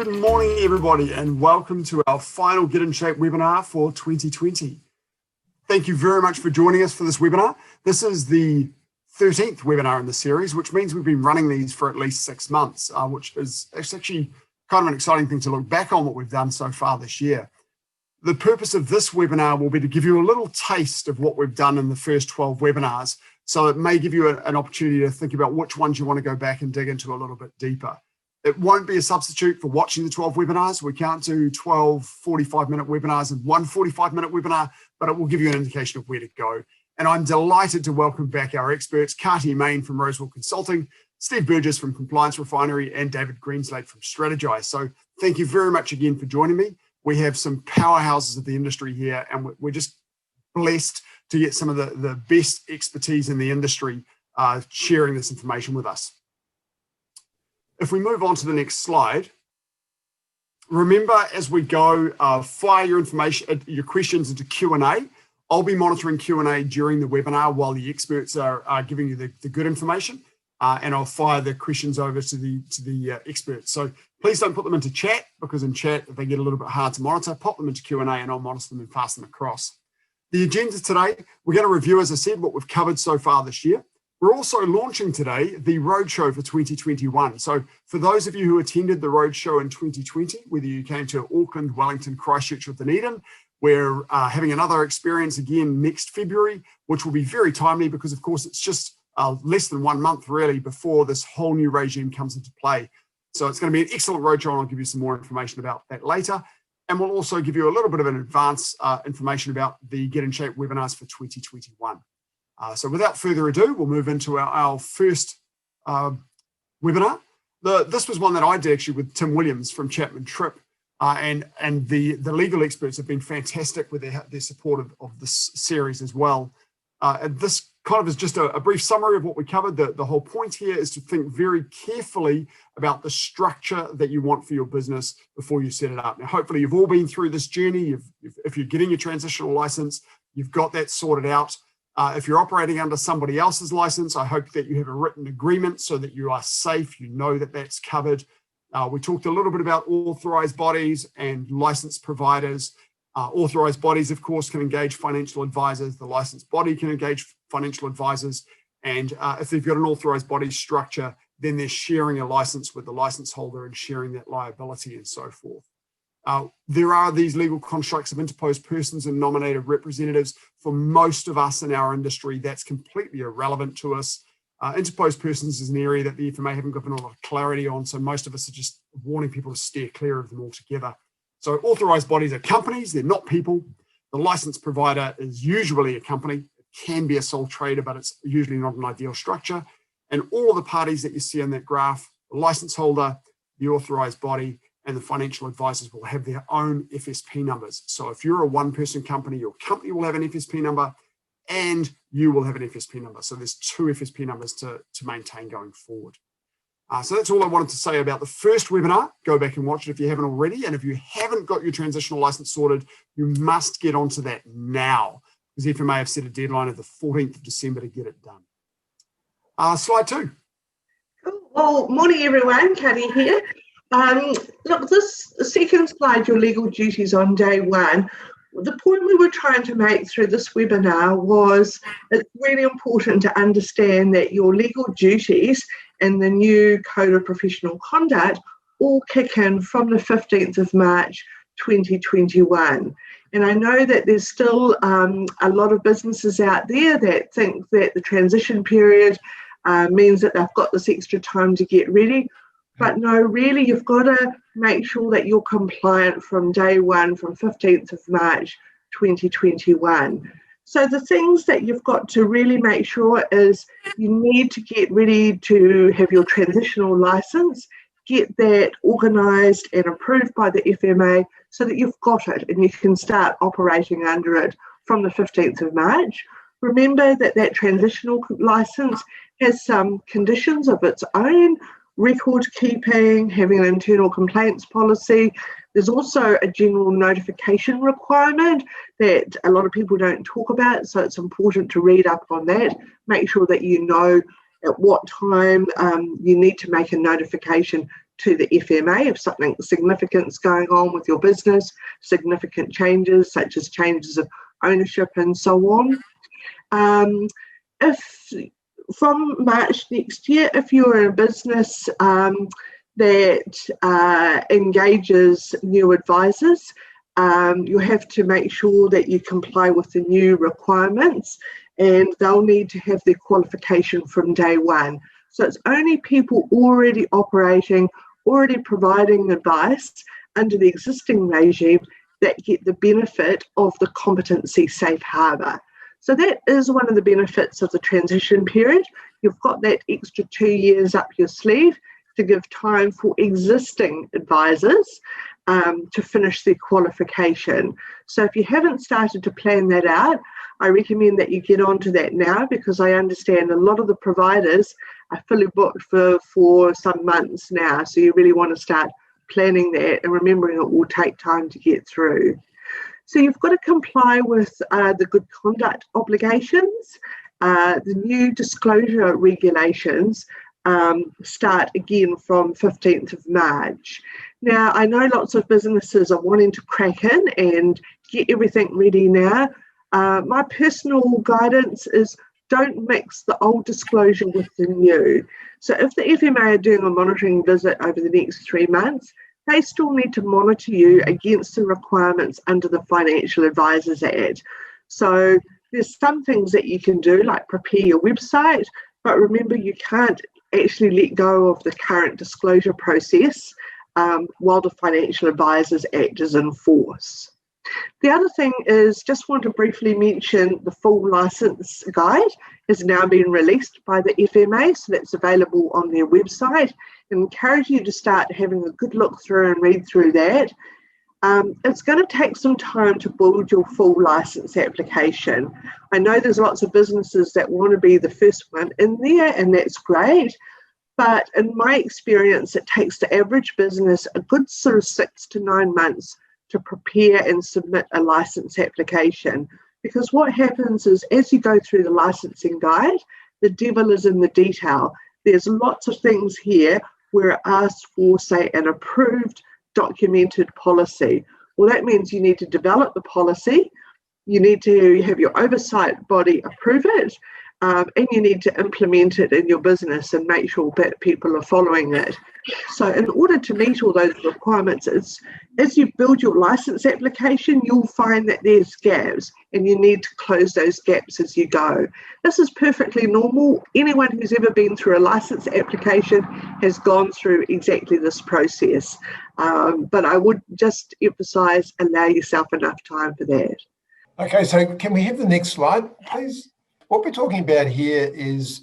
Good morning, everybody, and welcome to our final Get in Shape webinar for 2020. Thank you very much for joining us for this webinar. This is the 13th webinar in the series, which means we've been running these for at least 6 months, which is actually kind of an exciting thing to look back on what we've done so far this year. The purpose of this webinar will be to give you a little taste of what we've done in the first 12 webinars. So it may give you an opportunity to think about which ones you want to go back and dig into a little bit deeper. It won't be a substitute for watching the 12 webinars. We can't do 12 45-minute webinars and one 45-minute webinar, but it will give you an indication of where to go. And I'm delighted to welcome back our experts, Kati Main from Rosewell Consulting, Steve Burgess from Compliance Refinery, and David Greenslade from Strategize. So thank you very much again for joining me. We have some powerhouses of the industry here, and we're just blessed to get some of the best expertise in the industry sharing this information with us. If we move on to the next slide, remember as we go, fire your information, your questions into Q&A. I'll be monitoring Q&A during the webinar while the experts are giving you the good information, and I'll fire the questions over to the experts. So please don't put them into chat, because in chat they get a little bit hard to monitor. Pop them into Q&A and I'll monitor them and pass them across. The agenda today, we're going to review, as I said, what we've covered so far this year. We're also launching today the Roadshow for 2021. So for those of you who attended the Roadshow in 2020, whether you came to Auckland, Wellington, Christchurch or Dunedin, we're having another experience again next February, which will be very timely because, of course, it's just less than 1 month really before this whole new regime comes into play. So it's going to be an excellent roadshow, and I'll give you some more information about that later. And we'll also give you a little bit of an advance information about the Get in Shape webinars for 2021. So without further ado, we'll move into our first webinar. This was one that I did actually with Tim Williams from Chapman Tripp, and the legal experts have been fantastic with their support of this series as well. This kind of is just a brief summary of what we covered. The whole point here is to think very carefully about the structure that you want for your business before you set it up. Now, hopefully you've all been through this journey. If you're getting your transitional license, you've got that sorted out. If you're operating under somebody else's license, I hope that you have a written agreement so that you are safe, you know that that's covered. We talked a little bit about authorized bodies and licensed providers. Authorized bodies, of course, can engage financial advisors. The licensed body can engage financial advisors. And if they've got an authorized body structure, then they're sharing a license with the license holder and sharing that liability and so forth. There are these legal constructs of interposed persons and nominated representatives. For most of us in our industry, that's completely irrelevant to us. Interposed persons is an area that the FMA haven't given a lot of clarity on, so most of us are just warning people to steer clear of them altogether. So authorized bodies are companies, they're not people. The license provider is usually a company. It can be a sole trader, but it's usually not an ideal structure. And all of the parties that you see in that graph, the license holder, the authorized body, and the financial advisors will have their own FSP numbers. So if you're a one-person company, your company will have an FSP number and you will have an FSP number. So there's 2 FSP numbers to maintain going forward. So that's all I wanted to say about the first webinar. Go back and watch it if you haven't already. And if you haven't got your transitional license sorted, you must get onto that now, because FMA have set a deadline of the 14th of December to get it done. Slide 2. Well, morning everyone, Kati here. Look, this second slide, your legal duties on day 1, the point we were trying to make through this webinar was it's really important to understand that your legal duties and the new Code of Professional Conduct all kick in from the 15th of March 2021. And I know that there's still a lot of businesses out there that think that the transition period means that they've got this extra time to get ready. But no, really, you've got to make sure that you're compliant from day 1, from 15th of March 2021. So the things that you've got to really make sure is you need to get ready to have your transitional license, get that organised and approved by the FMA so that you've got it and you can start operating under it from the 15th of March. Remember that that transitional license has some conditions of its own. Record keeping, having an internal complaints policy. There's also a general notification requirement that a lot of people don't talk about, so it's important to read up on that. Make sure that you know at what time you need to make a notification to the FMA if something significant is going on with your business, significant changes such as changes of ownership and so on. If from March next year, if you're in a business that engages new advisors, you have to make sure that you comply with the new requirements, and they'll need to have their qualification from day one. So it's only people already operating, already providing advice under the existing regime that get the benefit of the competency safe harbour. So that is one of the benefits of the transition period. You've got that extra 2 years up your sleeve to give time for existing advisors to finish their qualification. So if you haven't started to plan that out, I recommend that you get onto that now, because I understand a lot of the providers are fully booked for some months now. So you really want to start planning that and remembering it will take time to get through. So you've got to comply with the good conduct obligations. The new disclosure regulations start again from 15th of March. Now, I know lots of businesses are wanting to crack in and get everything ready now. My personal guidance is don't mix the old disclosure with the new. So if the FMA are doing a monitoring visit over the next 3 months, they still need to monitor you against the requirements under the Financial Advisors Act. So there's some things that you can do, like prepare your website, but remember you can't actually let go of the current disclosure process while the Financial Advisors Act is in force. The other thing is, just want to briefly mention the full licence guide has now been released by the FMA, so that's available on their website. I encourage you to start having a good look through and read through that. It's going to take some time to build your full licence application. I know there's lots of businesses that want to be the first one in there, and that's great. But in my experience, it takes the average business a good sort of 6 to 9 months to prepare and submit a licence application. Because what happens is, as you go through the licensing guide, the devil is in the detail. There's lots of things here where it asks for, say, an approved documented policy. Well, that means you need to develop the policy, you need to have your oversight body approve it, and you need to implement it in your business and make sure that people are following it. So in order to meet all those requirements, as you build your license application, you'll find that there's gaps and you need to close those gaps as you go. This is perfectly normal. Anyone who's ever been through a license application has gone through exactly this process. But I would just emphasise, allow yourself enough time for that. Okay, so can we have the next slide, please? What we're talking about here is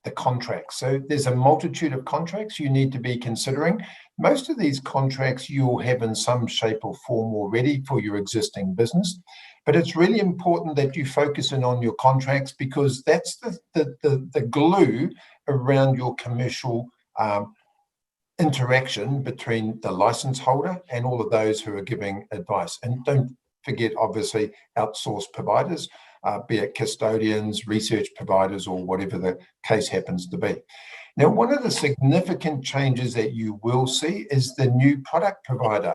the contracts. So there's a multitude of contracts you need to be considering. Most of these contracts you'll have in some shape or form already for your existing business, but it's really important that you focus in on your contracts, because that's the glue around your commercial interaction between the license holder and all of those who are giving advice. And don't forget, obviously, outsourced providers, be it custodians, research providers, or whatever the case happens to be. Now, one of the significant changes that you will see is the new product provider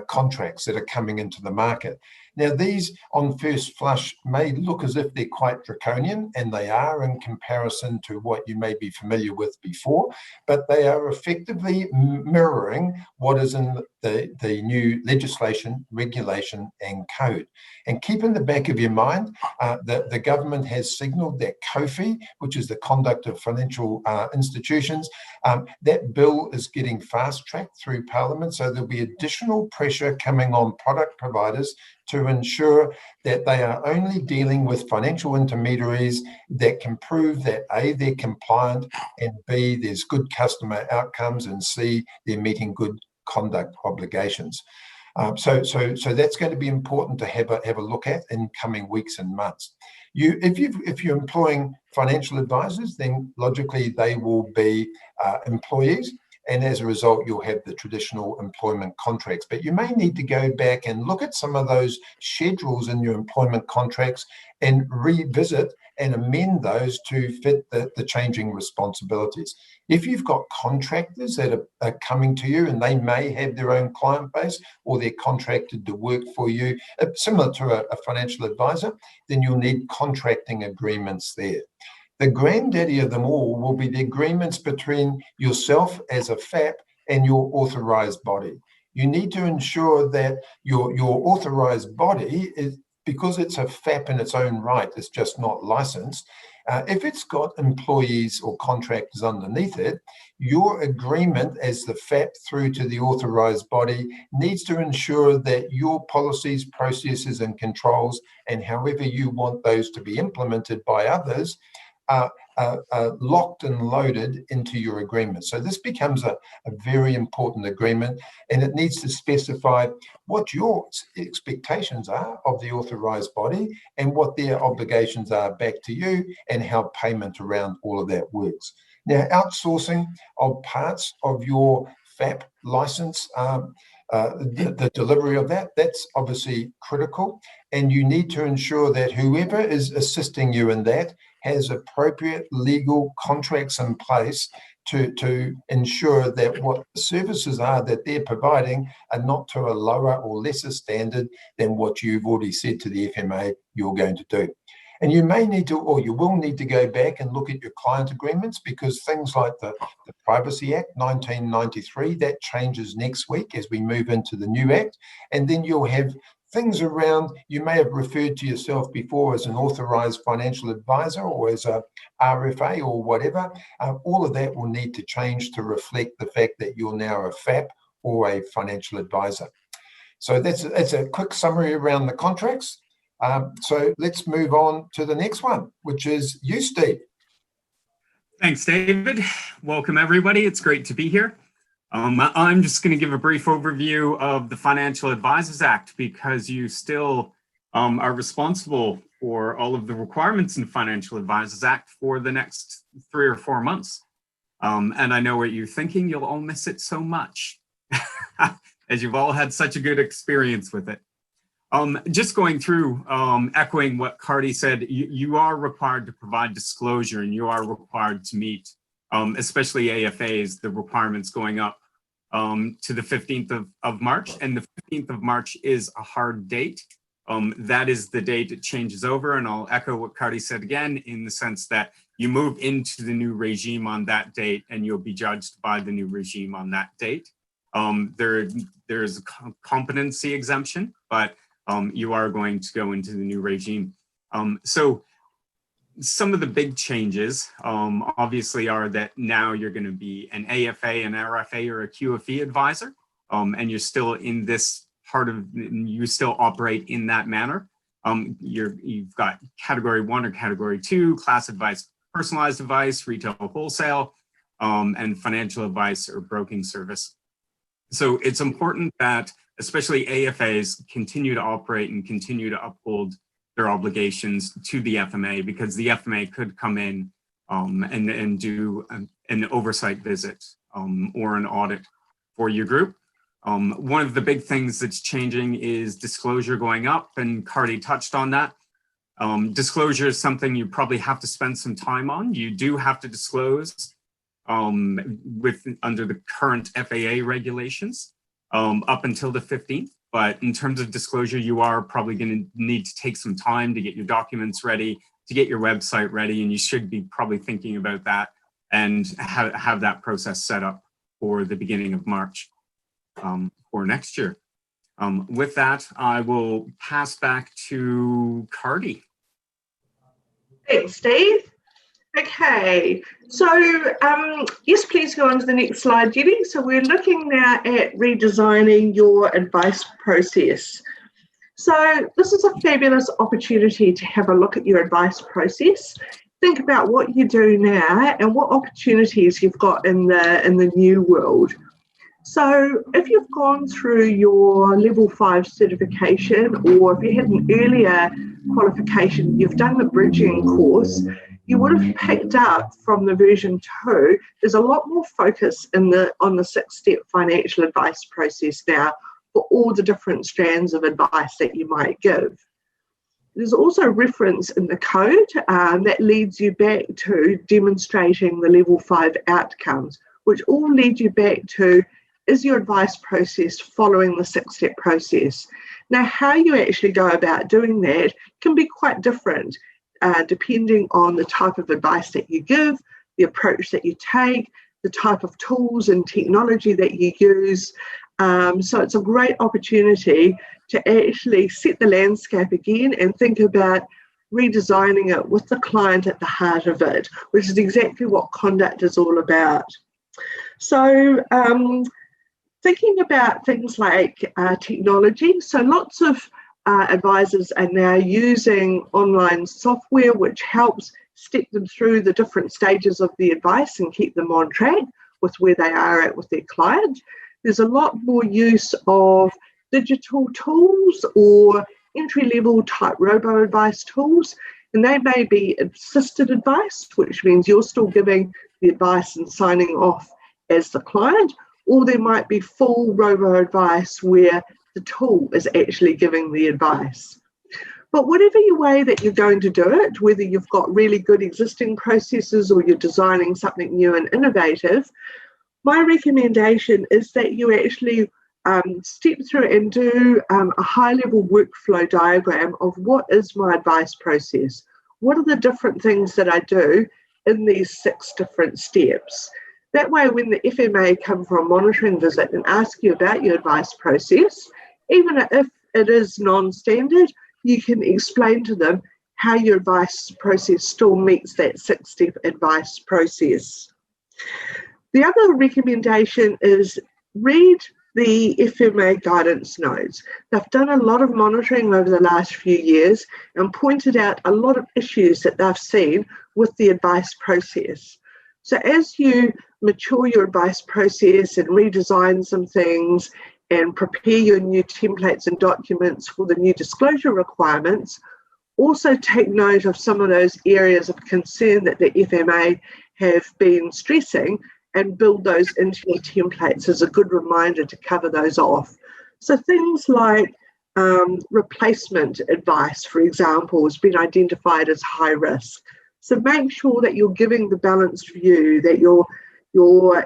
contracts that are coming into the market. Now, these on first flush may look as if they're quite draconian, and they are in comparison to what you may be familiar with before, but they are effectively mirroring what is in the new legislation, regulation, and code. And keep in the back of your mind that the government has signalled that COFI, which is the Conduct of Financial Institutions, that bill is getting fast-tracked through Parliament, so there'll be additional pressure coming on product providers to ensure that they are only dealing with financial intermediaries that can prove that A, they're compliant, and B, there's good customer outcomes, and C, they're meeting good conduct obligations. So that's going to be important to have a look at in coming weeks and months. If you're employing financial advisors, then logically they will be employees. and as a result, you'll have the traditional employment contracts. But you may need to go back and look at some of those schedules in your employment contracts and revisit and amend those to fit the changing responsibilities. If you've got contractors that are coming to you and they may have their own client base, or they're contracted to work for you, similar to a financial advisor, then you'll need contracting agreements there. The granddaddy of them all will be the agreements between yourself as a FAP and your authorised body. You need to ensure that your authorised body is, because it's a FAP in its own right, it's just not licensed. If it's got employees or contractors underneath it, your agreement as the FAP through to the authorised body needs to ensure that your policies, processes and controls, and however you want those to be implemented by others, are locked and loaded into your agreement. So this becomes a very important agreement, and it needs to specify what your expectations are of the authorised body and what their obligations are back to you, and how payment around all of that works. Now, outsourcing of parts of your FAP license, the delivery of that's obviously critical, and you need to ensure that whoever is assisting you in that has appropriate legal contracts in place to ensure that what the services are that they're providing are not to a lower or lesser standard than what you've already said to the FMA you're going to do. And you may need to, or you will need to go back and look at your client agreements, because things like the Privacy Act 1993, that changes next week as we move into the new act. And then you'll have things around, you may have referred to yourself before as an authorised financial advisor or as a RFA or whatever. All of that will need to change to reflect the fact that you're now a FAP or a financial advisor. So that's a quick summary around the contracts. So let's move on to the next one, which is you, Steve. Thanks, David. Welcome, everybody. It's great to be here. I'm just going to give a brief overview of the Financial Advisors Act, because you still are responsible for all of the requirements in the Financial Advisors Act for the next 3 or 4 months. And I know what you're thinking, you'll all miss it so much, as you've all had such a good experience with it. Just going through, echoing what Cardi said, you are required to provide disclosure, and you are required to meet, especially AFAs, the requirements going up to the 15th of March. And the 15th of March is a hard date. That is the date it changes over. And I'll echo what Cardi said again, in the sense that you move into the new regime on that date, and you'll be judged by the new regime on that date. There's a competency exemption, but you are going to go into the new regime. So some of the big changes obviously are that now you're going to be an AFA, an RFA, or a QFE advisor, and you're still in this part of, you still operate in that manner. You've got category 1 or category 2, class advice, personalized advice, retail wholesale, and financial advice or broking service. So it's important that especially AFAs continue to operate and continue to uphold their obligations to the FMA, because the FMA could come in and do an oversight visit or an audit for your group. One of the big things that's changing is disclosure going up, and Cardi touched on that. Disclosure is something you probably have to spend some time on. You do have to disclose under the current FAA regulations up until the 15th. But in terms of disclosure, you are probably going to need to take some time to get your documents ready, to get your website ready, and you should be probably thinking about that and have that process set up for the beginning of March for next year. With that, I will pass back to Cardi. Thanks, Steve. Okay, so yes, please go on to the next slide, Jenny. So we're looking now at redesigning your advice process. So this is a fabulous opportunity to have a look at your advice process. Think about what you do now and what opportunities you've got in the new world. So if you've gone through your level 5 certification, or if you had an earlier qualification, you've done the bridging course, you would have picked up from the version 2, there's a lot more focus on the 6-step financial advice process now for all the different strands of advice that you might give. There's also a reference in the code that leads you back to demonstrating the level 5 outcomes, which all lead you back to, is your advice process following the 6-step process? Now, how you actually go about doing that can be quite different depending on the type of advice that you give, the approach that you take, the type of tools and technology that you use. So it's a great opportunity to actually set the landscape again and think about redesigning it with the client at the heart of it, which is exactly what conduct is all about. So thinking about things like technology, so lots of advisors are now using online software which helps step them through the different stages of the advice and keep them on track with where they are at with their client. There's a lot more use of digital tools or entry-level type robo-advice tools, and they may be assisted advice, which means you're still giving the advice and signing off as the client, or there might be full robo-advice where the tool is actually giving the advice. But whatever your way that you're going to do it, whether you've got really good existing processes or you're designing something new and innovative, my recommendation is that you actually step through and do a high-level workflow diagram of what is my advice process. What are the different things that I do in these 6 different steps? That way, when the FMA come for a monitoring visit and ask you about your advice process, even if it is non-standard, you can explain to them how your advice process still meets that 6-step advice process. The other recommendation is read the FMA guidance notes. They've done a lot of monitoring over the last few years and pointed out a lot of issues that they've seen with the advice process. So as you mature your advice process and redesign some things and prepare your new templates and documents for the new disclosure requirements, also take note of some of those areas of concern that the FMA have been stressing and build those into your templates as a good reminder to cover those off. So things like replacement advice, for example, has been identified as high risk. So make sure that you're giving the balanced view, that you're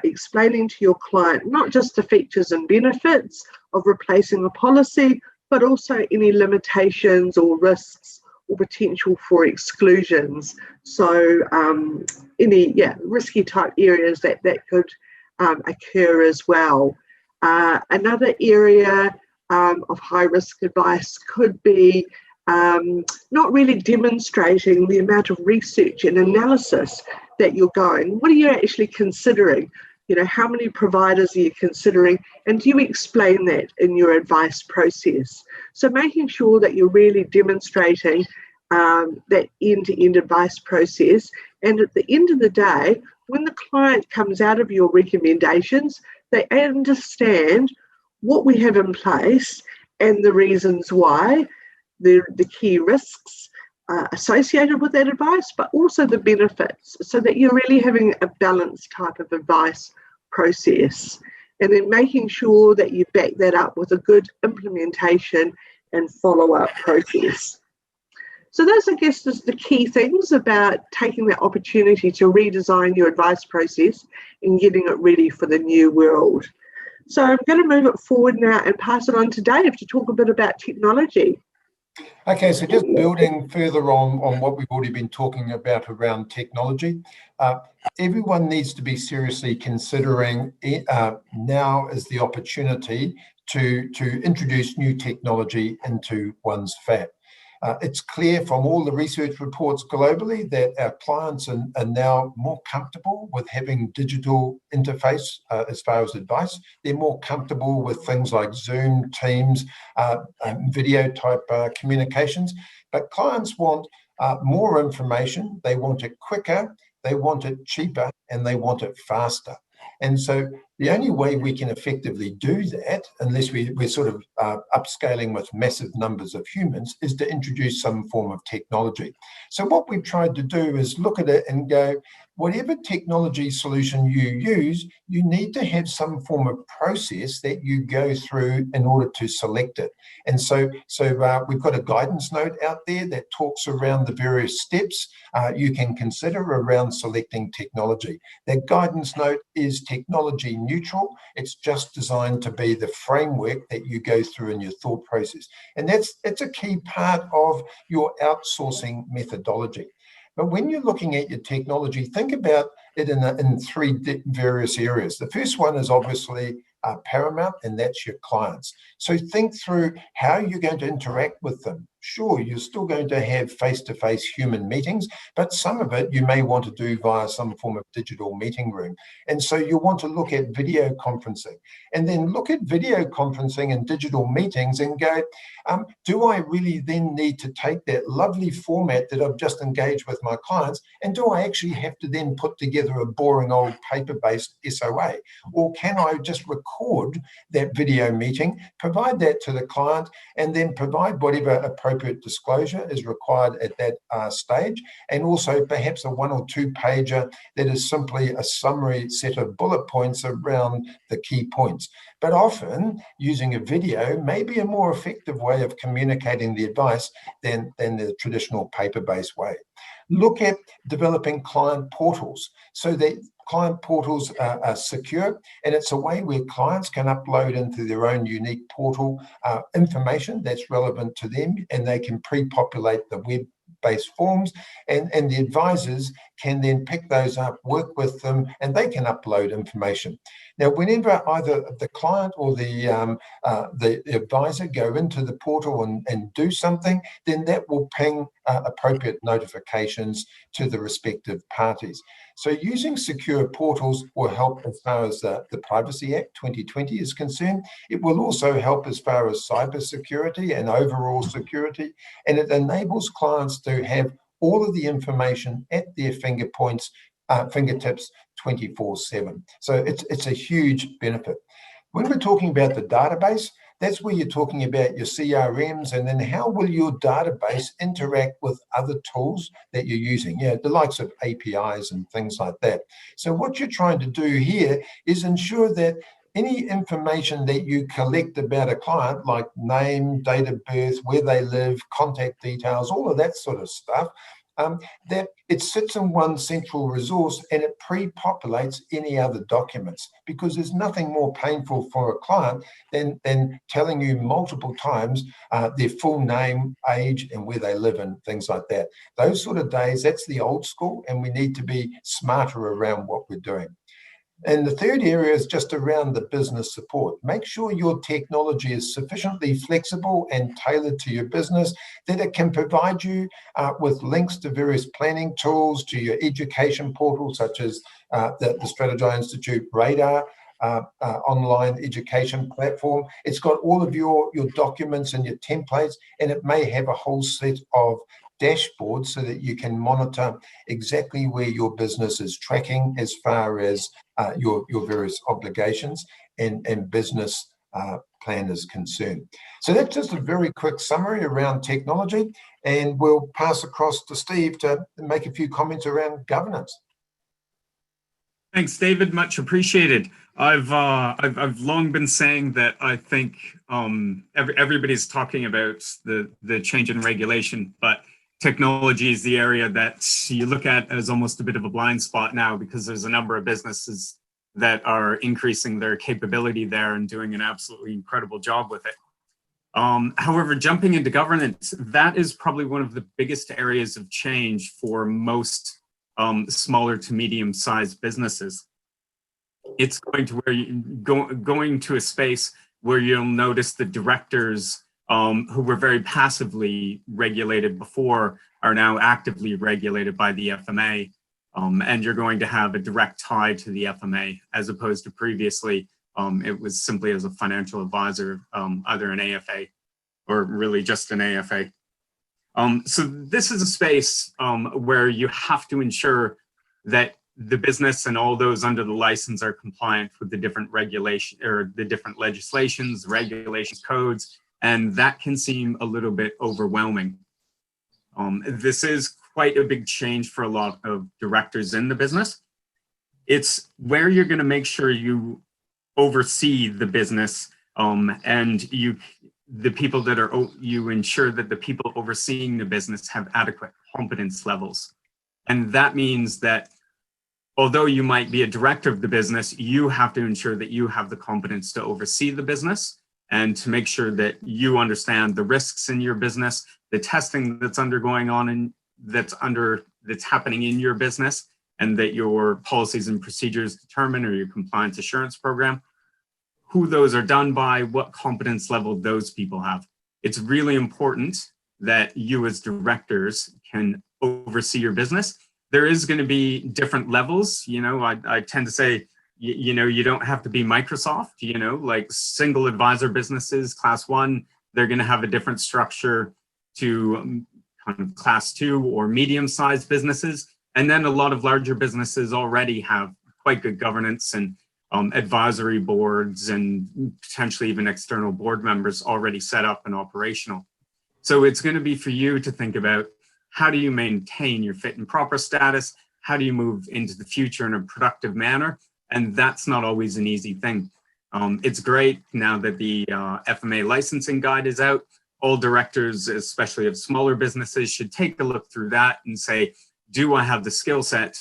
explaining to your client not just the features and benefits of replacing a policy, but also any limitations or risks or potential for exclusions. So any risky type areas that could occur as well. Another area of high risk advice could be not really demonstrating the amount of research and analysis that you're going. What are you actually considering? You know, how many providers are you considering? And do you explain that in your advice process? So making sure that you're really demonstrating that end-to-end advice process. And at the end of the day, when the client comes out of your recommendations, they understand what we have in place and the reasons why, the key risks associated with that advice, but also the benefits, so that you're really having a balanced type of advice process. And then making sure that you back that up with a good implementation and follow-up process. So those, I guess, is the key things about taking that opportunity to redesign your advice process and getting it ready for the new world. So I'm going to move it forward now and pass it on to Dave to talk a bit about technology. Okay, so just building further on what we've already been talking about around technology, everyone needs to be seriously considering now is the opportunity to introduce new technology into one's FAT. It's clear from all the research reports globally that our clients are now more comfortable with having digital interface as far as advice. They're more comfortable with things like Zoom, Teams, video type communications. But clients want more information. They want it quicker, they want it cheaper, and they want it faster. And so The only way we can effectively do that, unless we're sort of upscaling with massive numbers of humans, is to introduce some form of technology. So what we've tried to do is look at it and go, whatever technology solution you use, you need to have some form of process that you go through in order to select it. And so we've got a guidance note out there that talks around the various steps you can consider around selecting technology. That guidance note is technology neutral. It's just designed to be the framework that you go through in your thought process. And that's a key part of your outsourcing methodology. But when you're looking at your technology, think about it in three various areas. The first one is obviously paramount, and that's your clients. So think through how you're going to interact with them. Sure, you're still going to have face-to-face human meetings, but some of it you may want to do via some form of digital meeting room. And so you want to look at video conferencing, and then look at video conferencing and digital meetings and go, do I really then need to take that lovely format that I've just engaged with my clients, and do I actually have to then put together a boring old paper-based SOA? Or can I just record that video meeting, provide that to the client, and then provide whatever appropriate disclosure is required at that stage, and also perhaps a 1 or 2 pager that is simply a summary set of bullet points around the key points. But often using a video may be a more effective way of communicating the advice than the traditional paper-based way. Look at developing client portals so that client portals are secure, and it's a way where clients can upload into their own unique portal information that's relevant to them, and they can pre-populate the web-based forms, and the advisors can then pick those up, work with them, and they can upload information. Now, whenever either the client or the advisor go into the portal and do something, then that will ping appropriate notifications to the respective parties. So using secure portals will help as far as the Privacy Act 2020 is concerned. It will also help as far as cybersecurity and overall security, and it enables clients to have all of the information at their fingertips 24/7. So it's a huge benefit. When we're talking about the database, that's where you're talking about your CRMs, and then how will your database interact with other tools that you're using, the likes of APIs and things like that. So what you're trying to do here is ensure that any information that you collect about a client, like name, date of birth, where they live, contact details, all of that sort of stuff, that it sits in one central resource and it pre-populates any other documents, because there's nothing more painful for a client than telling you multiple times their full name, age, and where they live and things like that. Those sort of days, that's the old school, and we need to be smarter around what we're doing. And the third area is just around the business support. Make sure your technology is sufficiently flexible and tailored to your business, that it can provide you with links to various planning tools, to your education portals, such as the Strategy Institute Radar online education platform. It's got all of your documents and your templates, and it may have a whole set of dashboards so that you can monitor exactly where your business is tracking as far as your various obligations and business plan is concerned. So that's just a very quick summary around technology, and we'll pass across to Steve to make a few comments around governance. Thanks, David. Much appreciated. I've long been saying that I think everybody's talking about the change in regulation, but technology is the area that you look at as almost a bit of a blind spot now, because there's a number of businesses that are increasing their capability there and doing an absolutely incredible job with it. However, jumping into governance, that is probably one of the biggest areas of change for most smaller to medium-sized businesses. It's going to where you going to a space where you'll notice the directors who were very passively regulated before are now actively regulated by the FMA, and you're going to have a direct tie to the FMA, as opposed to previously it was simply as a financial advisor, either an AFA or really just an AFA. So this is a space where you have to ensure that the business and all those under the license are compliant with the different regulation or the different legislations, regulations, codes, and that can seem a little bit overwhelming. This is quite a big change for a lot of directors in the business. It's where you're going to make sure you oversee the business, and you ensure that the people overseeing the business have adequate competence levels. And that means that although you might be a director of the business, you have to ensure that you have the competence to oversee the business and to make sure that you understand the risks in your business, the testing that's undergoing on and that's happening in your business, and that your policies and procedures determine, or your compliance assurance program, who those are done by, what competence level those people have. It's really important that you as directors can oversee your business. There is going to be different levels. I tend to say, you don't have to be Microsoft, like single advisor businesses, class 1, they're going to have a different structure to kind of class 2 or medium-sized businesses. And then a lot of larger businesses already have quite good governance and advisory boards and potentially even external board members already set up and operational. So it's going to be for you to think about, how do you maintain your fit and proper status? How do you move into the future in a productive manner? And that's not always an easy thing. It's great now that the FMA licensing guide is out. All directors, especially of smaller businesses, should take a look through that and say, do I have the skill set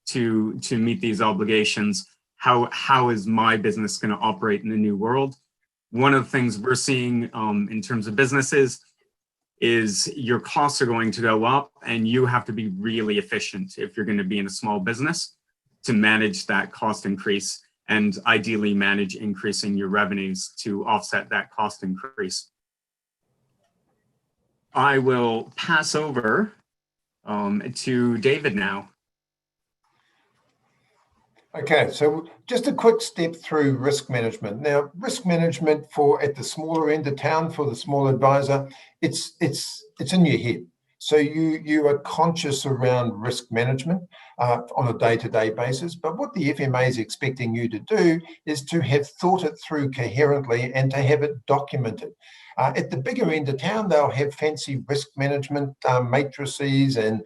to meet these obligations? How is my business going to operate in the new world? One of the things we're seeing in terms of businesses is your costs are going to go up, and you have to be really efficient if you're going to be in a small business to manage that cost increase, and ideally manage increasing your revenues to offset that cost increase. I will pass over to David now. Okay, so just a quick step through risk management. Now, risk management at the smaller end of town for the small advisor, it's in your head. So you are conscious around risk management on a day-to-day basis. But what the FMA is expecting you to do is to have thought it through coherently and to have it documented. At the bigger end of town, they'll have fancy risk management matrices and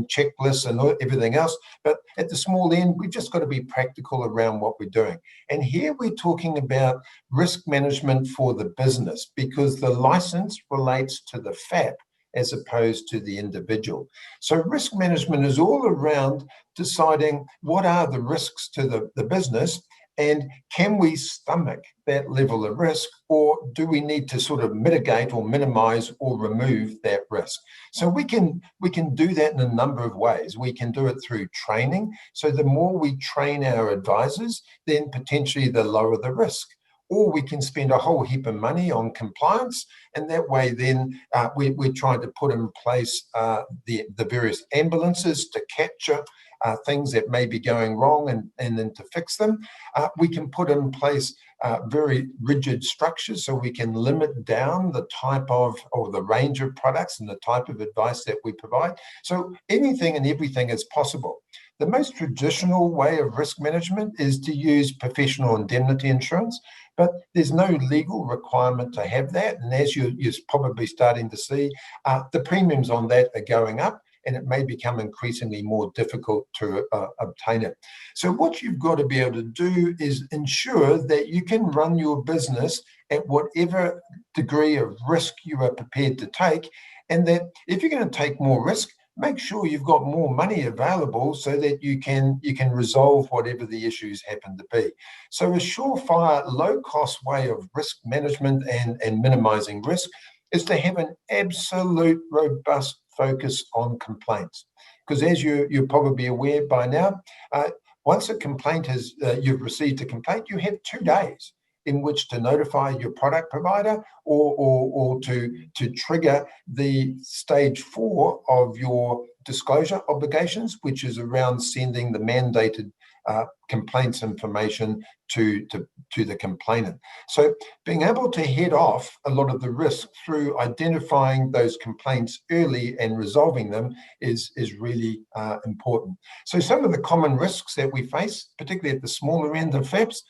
checklists and everything else. But at the small end, we've just got to be practical around what we're doing. And here we're talking about risk management for the business, because the license relates to the FAP as opposed to the individual. So risk management is all around deciding what are the risks to the business, and can we stomach that level of risk, or do we need to sort of mitigate or minimize or remove that risk? So we can do that in a number of ways. We can do it through training. So the more we train our advisors, then potentially the lower the risk. Or we can spend a whole heap of money on compliance, and that way then we're trying to put in place the various ambulances to capture things that may be going wrong and then to fix them. We can put in place very rigid structures so we can limit down the type of, or the range of products and the type of advice that we provide. So anything and everything is possible. The most traditional way of risk management is to use professional indemnity insurance, but there's no legal requirement to have that. And as you're probably starting to see, the premiums on that are going up, and it may become increasingly more difficult to obtain it. So what you've got to be able to do is ensure that you can run your business at whatever degree of risk you are prepared to take, and that if you're going to take more risk, make sure you've got more money available so that you can resolve whatever the issues happen to be. So a surefire, low-cost way of risk management and minimizing risk is to have an absolute robust focus on complaints. Because as you're probably aware by now, once a complaint you've received a complaint, you have 2 days in which to notify your product provider or to trigger the stage 4 of your disclosure obligations, which is around sending the mandated complaints information to the complainant. So being able to head off a lot of the risk through identifying those complaints early and resolving them is really important. So some of the common risks that we face, particularly at the smaller end of FAPS,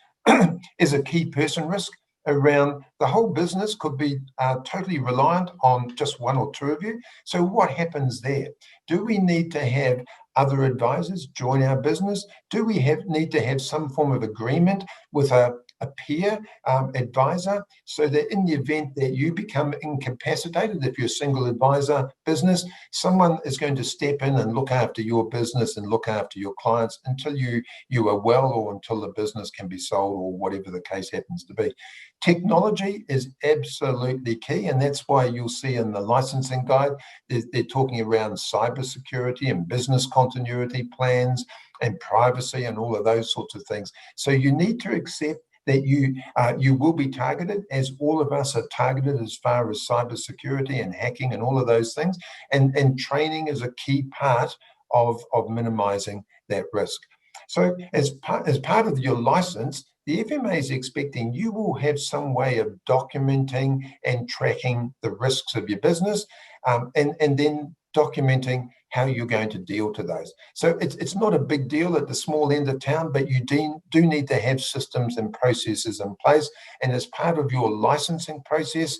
is a key person risk around the whole business could be totally reliant on just one or two of you. So what happens there? Do we need to have other advisors join our business? Do we need to have some form of agreement with a peer advisor, so that in the event that you become incapacitated, if you're a single advisor business, someone is going to step in and look after your business and look after your clients until you are well, or until the business can be sold, or whatever the case happens to be. Technology is absolutely key, and that's why you'll see in the licensing guide, they're talking around cybersecurity and business continuity plans and privacy and all of those sorts of things. So you need to accept that you will be targeted, as all of us are targeted as far as cybersecurity and hacking and all of those things. And training is a key part of minimizing that risk. So as part of your license, the FMA is expecting you will have some way of documenting and tracking the risks of your business, and then documenting how you're going to deal to those. So it's not a big deal at the small end of town, but you do need to have systems and processes in place. And as part of your licensing process,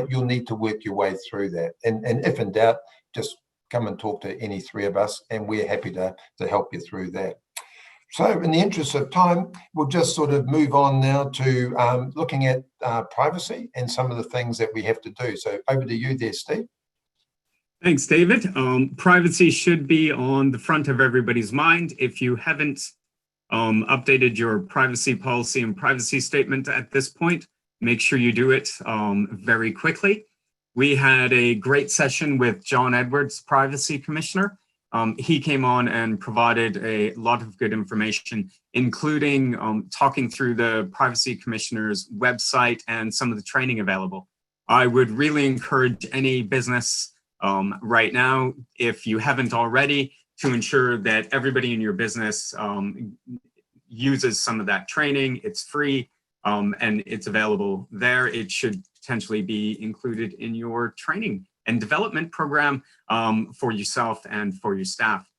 you'll need to work your way through that. And if in doubt, just come and talk to any three of us, and we're happy to help you through that. So in the interest of time, we'll just sort of move on now to looking at privacy and some of the things that we have to do. So over to you there, Steve. Thanks, David. Privacy should be on the front of everybody's mind. If you haven't updated your privacy policy and privacy statement at this point, make sure you do it very quickly. We had a great session with John Edwards, Privacy Commissioner. He came on and provided a lot of good information, including talking through the Privacy Commissioner's website and some of the training available. I would really encourage any business right now, if you haven't already, to ensure that everybody in your business uses some of that training. It's free and it's available there. It should potentially be included in your training and development program for yourself and for your staff.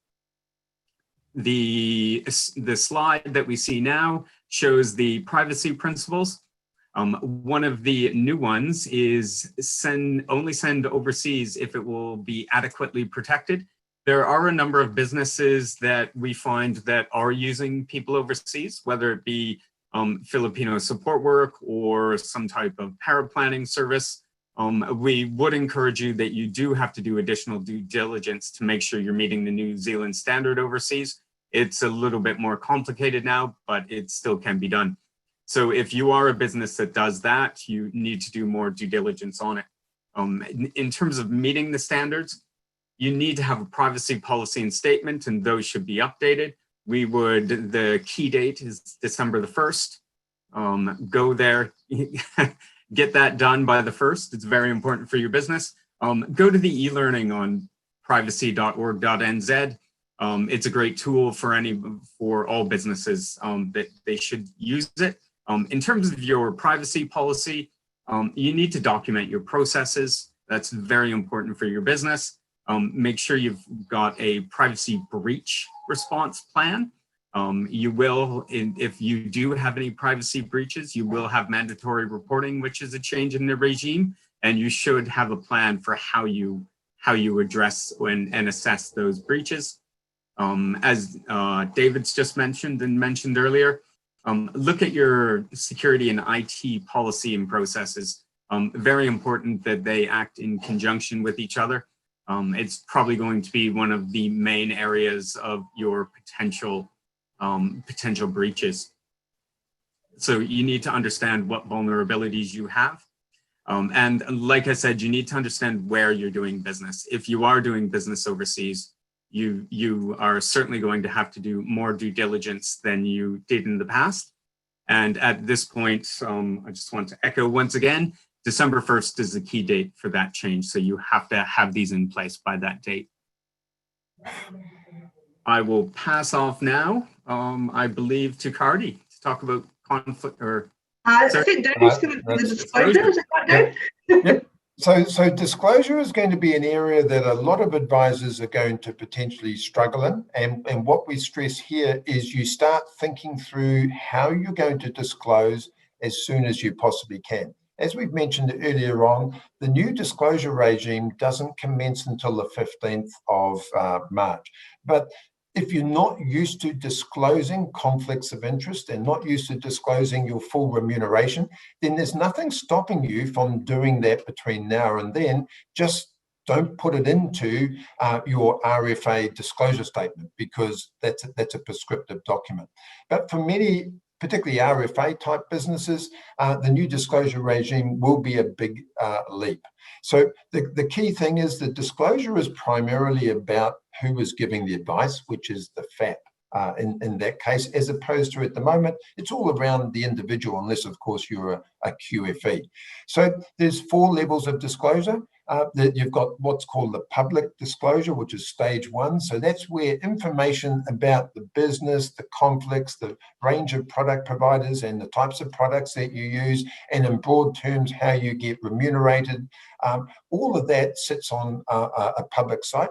The slide that we see now shows the privacy principles. One of the new ones is only send overseas if it will be adequately protected. There are a number of businesses that we find that are using people overseas, whether it be Filipino support work or some type of paraplanning service. We would encourage you that you do have to do additional due diligence to make sure you're meeting the New Zealand standard overseas. It's a little bit more complicated now, but it still can be done. So if you are a business that does that, you need to do more due diligence on it. In terms of meeting the standards, you need to have a privacy policy and statement, and those should be updated. The key date is December the 1st. Go there, get that done by the 1st. It's very important for your business. Go to the e-learning on privacy.org.nz. It's a great tool for all businesses that they should use it. In terms of your privacy policy, you need to document your processes. That's very important for your business. Make sure you've got a privacy breach response plan. You will, if you do have any privacy breaches, you will have mandatory reporting, which is a change in the regime, and you should have a plan for how you address and assess those breaches. As David's just mentioned earlier, look at your security and IT policy and processes. Very important that they act in conjunction with each other. It's probably going to be one of the main areas of your potential breaches. So you need to understand what vulnerabilities you have. And like I said, you need to understand where you're doing business. If you are doing business overseas, you are certainly going to have to do more due diligence than you did in the past. And at this point, I just want to echo once again, December 1st is the key date for that change. So you have to have these in place by that date. I will pass off now I believe, to Cardi to talk about conflict or. I Sorry. think Dave's going to do the Disclosure. disclosure. Is that right, Dave? Yep. So disclosure is going to be an area that a lot of advisors are going to potentially struggle in. And what we stress here is you start thinking through how you're going to disclose as soon as you possibly can. As we've mentioned earlier on, the new disclosure regime doesn't commence until the 15th of March. But if you're not used to disclosing conflicts of interest and not used to disclosing your full remuneration, then there's nothing stopping you from doing that between now and then. Just don't put it into your RFA disclosure statement, because that's a prescriptive document. But for many, particularly RFA type businesses, the new disclosure regime will be a big leap. So the key thing is the disclosure is primarily about who is giving the advice, which is the FAP in that case, as opposed to at the moment, it's all around the individual, unless of course you're a QFE. So there's 4 levels of disclosure. That you've got what's called the public disclosure, which is stage 1. So that's where information about the business, the conflicts, the range of product providers and the types of products that you use, and in broad terms, how you get remunerated. All of that sits on a public site.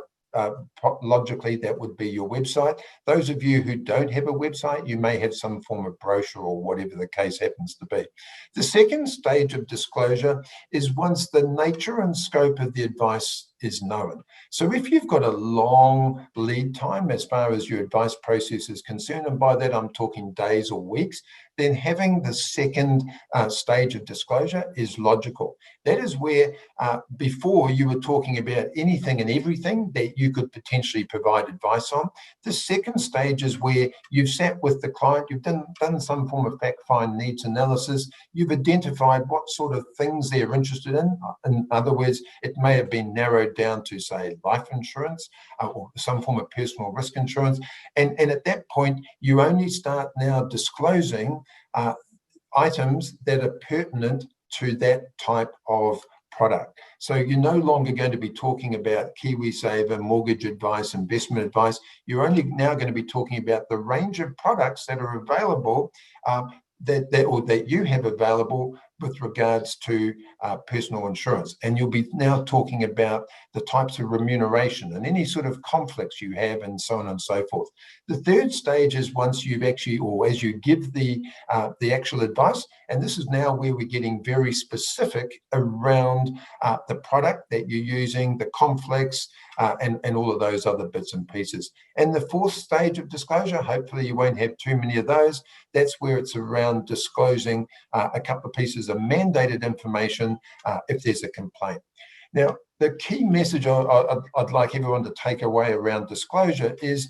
Logically, that would be your website. Those of you who don't have a website, you may have some form of brochure or whatever the case happens to be. The second stage of disclosure is once the nature and scope of the advice is known. So if you've got a long lead time as far as your advice process is concerned, and by that I'm talking days or weeks, then having the second stage of disclosure is logical. That is where before you were talking about anything and everything that you could potentially provide advice on. The second stage is where you've sat with the client, you've done some form of fact-find needs analysis, you've identified what sort of things they're interested in. In other words, it may have been narrowed down to, say, life insurance or some form of personal risk insurance. And at that point, you only start now disclosing items that are pertinent to that type of product. So you're no longer going to be talking about KiwiSaver, mortgage advice, investment advice. You're only now going to be talking about the range of products that are available that you have available with regards to personal insurance. And you'll be now talking about the types of remuneration and any sort of conflicts you have and so on and so forth. The third stage is once you've actually, or as you give the actual advice, and this is now where we're getting very specific around the product that you're using, the conflicts, and all of those other bits and pieces. And the fourth stage of disclosure, hopefully you won't have too many of those, that's where it's around disclosing a couple of pieces of mandated information if there's a complaint. Now, the key message I'd like everyone to take away around disclosure is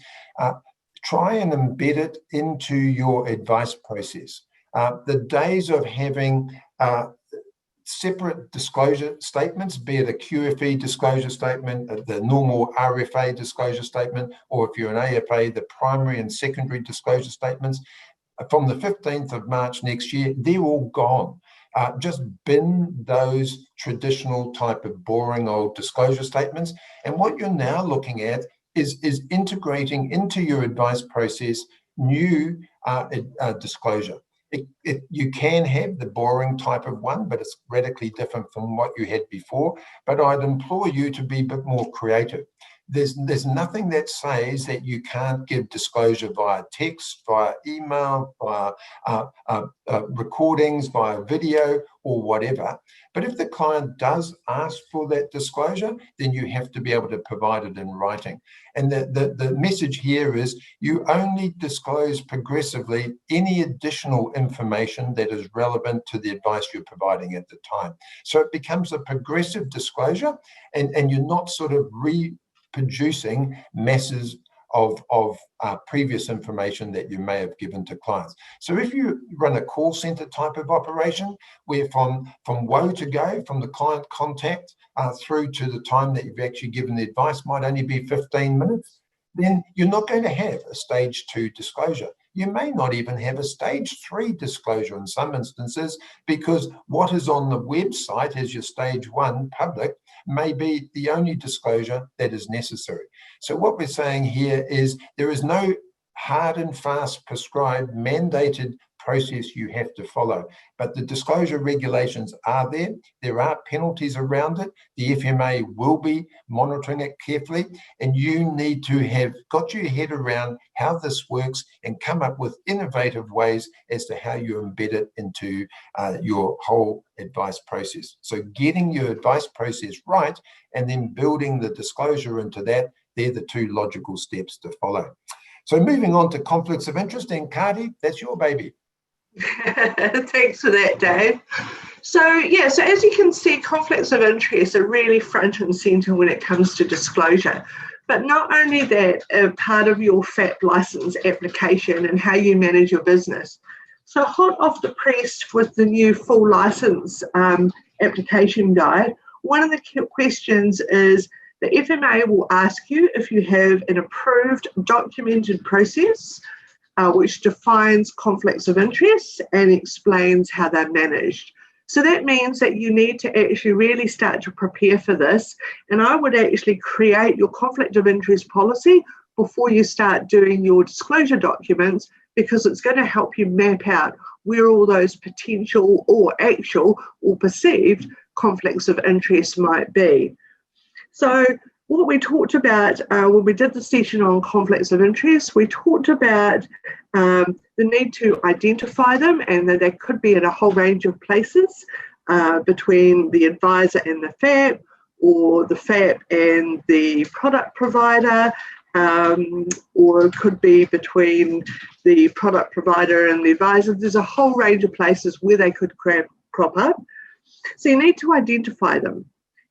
try and embed it into your advice process. The days of having separate disclosure statements, be it a QFE disclosure statement, the normal RFA disclosure statement, or if you're an AFA, the primary and secondary disclosure statements, from the 15th of March next year, they're all gone. Just bin those traditional type of boring old disclosure statements. And what you're now looking at is integrating into your advice process new disclosure. You can have the boring type of one, but it's radically different from what you had before. But I'd implore you to be a bit more creative. There's nothing that says that you can't give disclosure via text, via email, via recordings, via video, or whatever. But if the client does ask for that disclosure, then you have to be able to provide it in writing. And the message here is you only disclose progressively any additional information that is relevant to the advice you're providing at the time. So it becomes a progressive disclosure, and you're not sort of reproducing masses of previous information that you may have given to clients. So if you run a call center type of operation, where from woe to go, from the client contact through to the time that you've actually given the advice might only be 15 minutes, then you're not going to have a stage 2 disclosure. You may not even have a stage 3 disclosure in some instances, because what is on the website as your stage 1 public may be the only disclosure that is necessary. So what we're saying here is there is no hard and fast prescribed, mandated process you have to follow. But the disclosure regulations are there. There are penalties around it. The FMA will be monitoring it carefully, and you need to have got your head around how this works and come up with innovative ways as to how you embed it into your whole advice process. So getting your advice process right and then building the disclosure into that, they're the two logical steps to follow. So moving on to conflicts of interest, and Kati, that's your baby. Thanks for that, Dave. So as you can see, conflicts of interest are really front and centre when it comes to disclosure. But not only that, part of your FAP licence application and how you manage your business. So hot off the press with the new full licence application guide, one of the questions is the FMA will ask you if you have an approved documented process which defines conflicts of interest and explains how they're managed. So that means that you need to actually really start to prepare for this. And I would actually create your conflict of interest policy before you start doing your disclosure documents, because it's going to help you map out where all those potential or actual or perceived conflicts of interest might be. So what we talked about when we did the session on conflicts of interest, we talked about the need to identify them, and that they could be in a whole range of places between the advisor and the FAP, or the FAP and the product provider, or it could be between the product provider and the advisor. There's a whole range of places where they could crop up. So you need to identify them.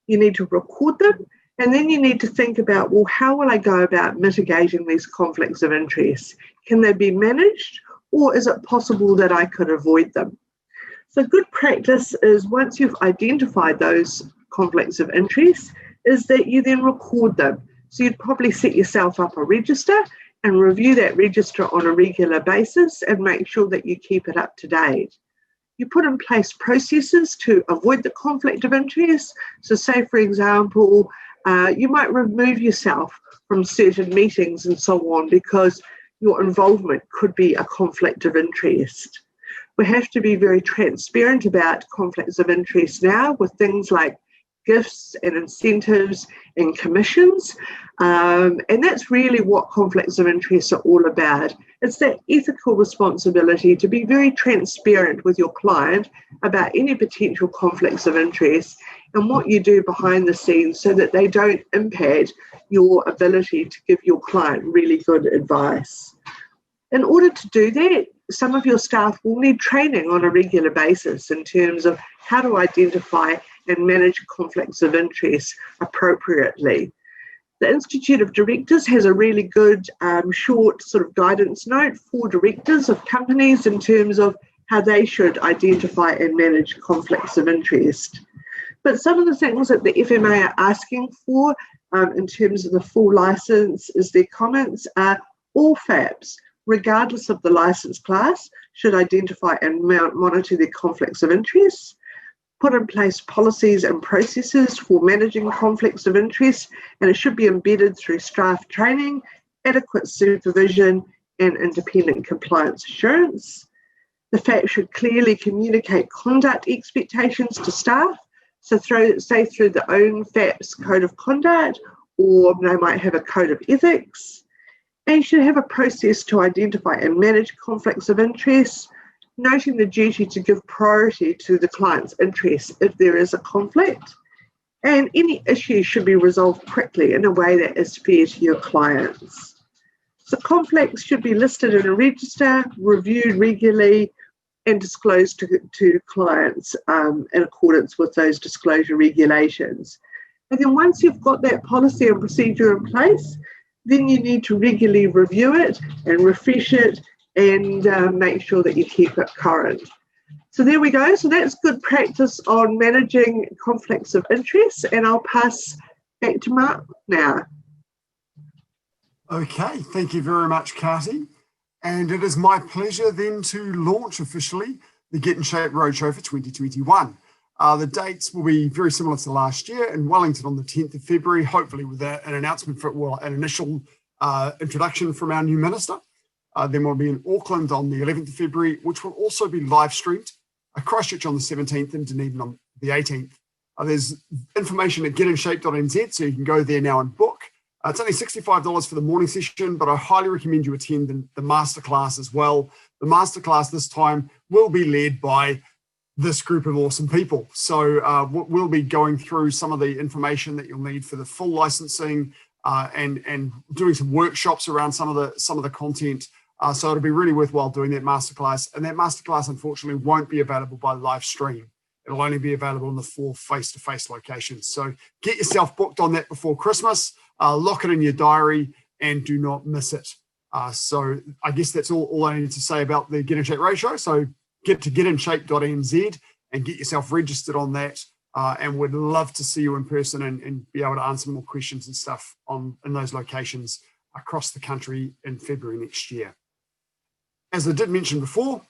You need to record them. And then you need to think about, well, how will I go about mitigating these conflicts of interest? Can they be managed, or is it possible that I could avoid them? So good practice is, once you've identified those conflicts of interest, is that you then record them. So you'd probably set yourself up a register and review that register on a regular basis and make sure that you keep it up to date. You put in place processes to avoid the conflict of interest. So say, for example, you might remove yourself from certain meetings and so on because your involvement could be a conflict of interest. We have to be very transparent about conflicts of interest now with things like gifts and incentives and commissions. And that's really what conflicts of interest are all about. It's that ethical responsibility to be very transparent with your client about any potential conflicts of interest and what you do behind the scenes so that they don't impact your ability to give your client really good advice. In order to do that, some of your staff will need training on a regular basis in terms of how to identify and manage conflicts of interest appropriately. The Institute of Directors has a really good short sort of guidance note for directors of companies in terms of how they should identify and manage conflicts of interest. But some of the things that the FMA are asking for in terms of the full licence is their comments are all FAPs, regardless of the licence class, should identify and monitor their conflicts of interest, put in place policies and processes for managing conflicts of interest, and it should be embedded through staff training, adequate supervision, and independent compliance assurance. The FAP should clearly communicate conduct expectations to staff, so say through their own FAP's code of conduct, or they might have a code of ethics, and should have a process to identify and manage conflicts of interest, noting the duty to give priority to the client's interests if there is a conflict, and any issues should be resolved quickly in a way that is fair to your clients. So conflicts should be listed in a register, reviewed regularly, and disclosed to clients in accordance with those disclosure regulations. And then once you've got that policy and procedure in place, then you need to regularly review it and refresh it and make sure that you keep it current. So there we go. So that's good practice on managing conflicts of interest. And I'll pass back to Mark now. Okay, thank you very much, Kati. And it is my pleasure then to launch officially the Get in Shape Roadshow for 2021. The dates will be very similar to last year in Wellington on the 10th of February, hopefully with an announcement for, well, an initial introduction from our new minister. Then we'll be in Auckland on the 11th of February, which will also be live streamed. Christchurch on the 17th and Dunedin on the 18th. There's information at getinshape.nz, so you can go there now and book. It's only $65 for the morning session, but I highly recommend you attend the masterclass as well. The masterclass this time will be led by this group of awesome people. So we'll be going through some of the information that you'll need for the full licensing and doing some workshops around some of the content. So it'll be really worthwhile doing that masterclass. And that masterclass, unfortunately, won't be available by live stream. It'll only be available in the 4 face-to-face locations. So get yourself booked on that before Christmas, lock it in your diary, and do not miss it. So I guess that's all I need to say about the Get in Shape Roadshow. So get to getinshape.nz and get yourself registered on that. And we'd love to see you in person and be able to answer more questions and stuff in those locations across the country in February next year. As I did mention before,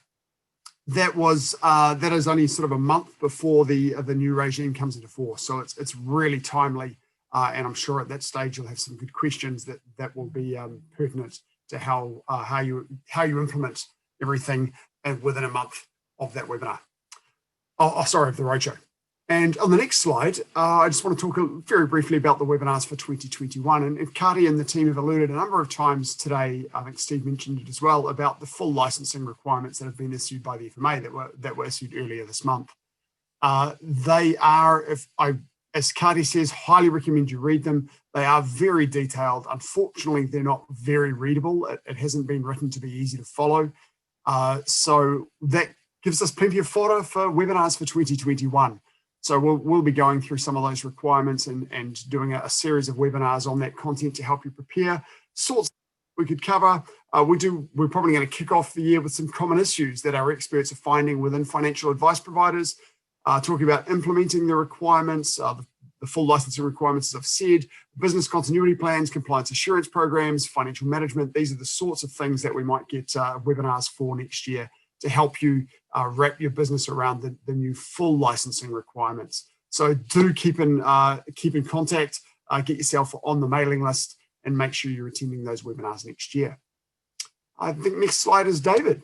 that is only sort of a month before the new regime comes into force. So it's really timely, and I'm sure at that stage you'll have some good questions that will be pertinent to how you implement everything within a month of that webinar. Of the roadshow. And on the next slide, I just want to talk very briefly about the webinars for 2021. And Kati and the team have alluded a number of times today, I think Steve mentioned it as well, about the full licensing requirements that have been issued by the FMA that were issued earlier this month. They are, as Kati says, highly recommend you read them. They are very detailed. Unfortunately, they're not very readable. It hasn't been written to be easy to follow. So that gives us plenty of fodder for webinars for 2021. So we'll be going through some of those requirements and doing a series of webinars on that content to help you prepare. Sorts we could cover. We're probably going to kick off the year with some common issues that our experts are finding within financial advice providers, talking about implementing the requirements, the full licensing requirements, as I've said, business continuity plans, compliance assurance programs, financial management. These are the sorts of things that we might get webinars for next year to help you wrap your business around the new full licensing requirements. So do keep in contact, get yourself on the mailing list, and make sure you're attending those webinars next year. I think next slide is David.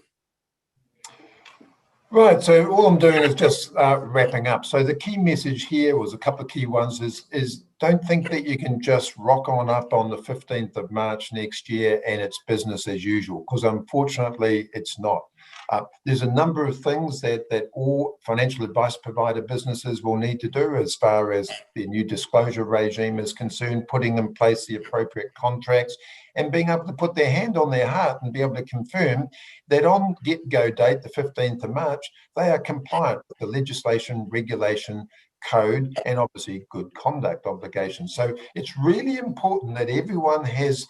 Right, so all I'm doing is just wrapping up. So the key message here was a couple of key ones is don't think that you can just rock on up on the 15th of March next year and it's business as usual, because unfortunately it's not. There's a number of things that all financial advice provider businesses will need to do as far as the new disclosure regime is concerned, putting in place the appropriate contracts and being able to put their hand on their heart and be able to confirm that on get-go date, the 15th of March, they are compliant with the legislation, regulation, code, and obviously good conduct obligations. So it's really important that everyone has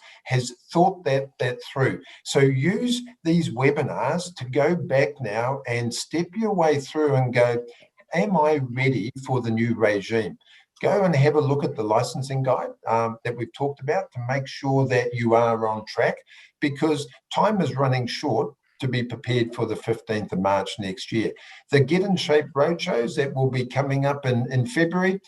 thought that through. So use these webinars to go back now and step your way through and go, am I ready for the new regime? Go and have a look at the licensing guide that we've talked about to make sure that you are on track, because time is running short to be prepared for the 15th of March next year. The Get in Shape roadshows that will be coming up in February,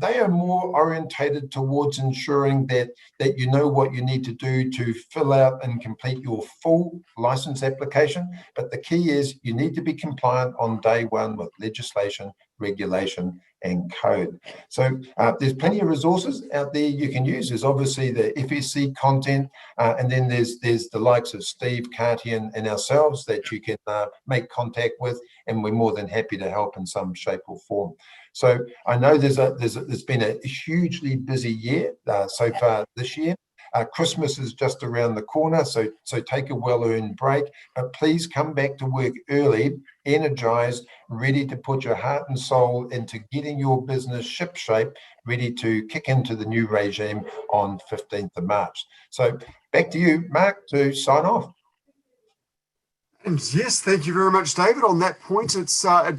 they are more orientated towards ensuring that you know what you need to do to fill out and complete your full license application. But the key is you need to be compliant on day one with legislation, regulation, and code. So there's plenty of resources out there you can use. There's obviously the FSC content, and then there's the likes of Steve, Kati, and ourselves that you can make contact with, and we're more than happy to help in some shape or form. So I know there's been a hugely busy year so far this year. Christmas is just around the corner, so take a well-earned break, but please come back to work early, energized, ready to put your heart and soul into getting your business shipshape, ready to kick into the new regime on 15th of March. So back to you, Mark, to sign off. And yes, thank you very much, David. On that point, it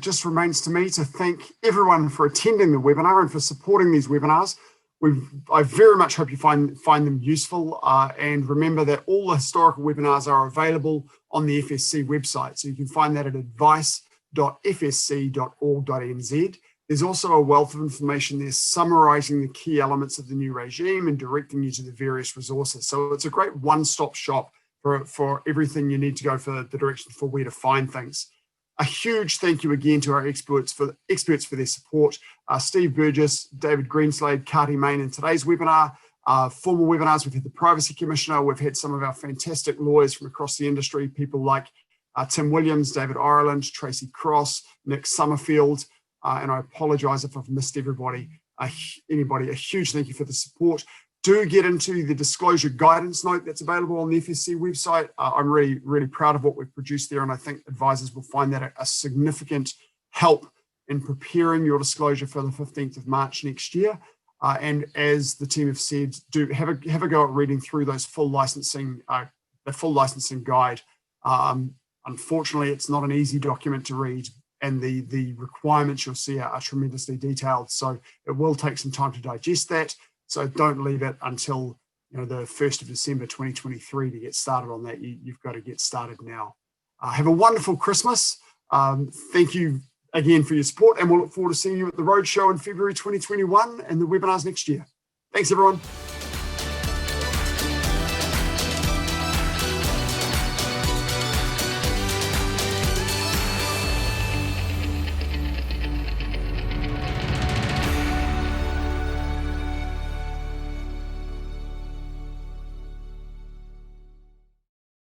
just remains to me to thank everyone for attending the webinar and for supporting these webinars. I very much hope you find them useful, and remember that all the historical webinars are available on the FSC website. So you can find that at advice.fsc.org.nz. There's also a wealth of information there summarising the key elements of the new regime and directing you to the various resources. So it's a great one-stop shop for everything you need to go for the direction for where to find things. A huge thank you again to our experts for their support. Steve Burgess, David Greenslade, Kati Main in today's webinar. Formal webinars, we've had the Privacy Commissioner, we've had some of our fantastic lawyers from across the industry, people like Tim Williams, David Ireland, Tracy Cross, Nick Summerfield, and I apologise if I've missed anybody. A huge thank you for the support. Do get into the disclosure guidance note that's available on the FSC website. I'm really, really proud of what we've produced there, and I think advisors will find that a significant help in preparing your disclosure for the 15th of March next year. And as the team have said, do have a go at reading through those full licensing, the full licensing guide. Unfortunately, it's not an easy document to read, and the requirements you'll see are tremendously detailed. So it will take some time to digest that. So don't leave it until the 1st of December 2023 to get started on that. You've got to get started now. Have a wonderful Christmas. Thank you again for your support, and we'll look forward to seeing you at the Roadshow in February 2021 and the webinars next year. Thanks, everyone.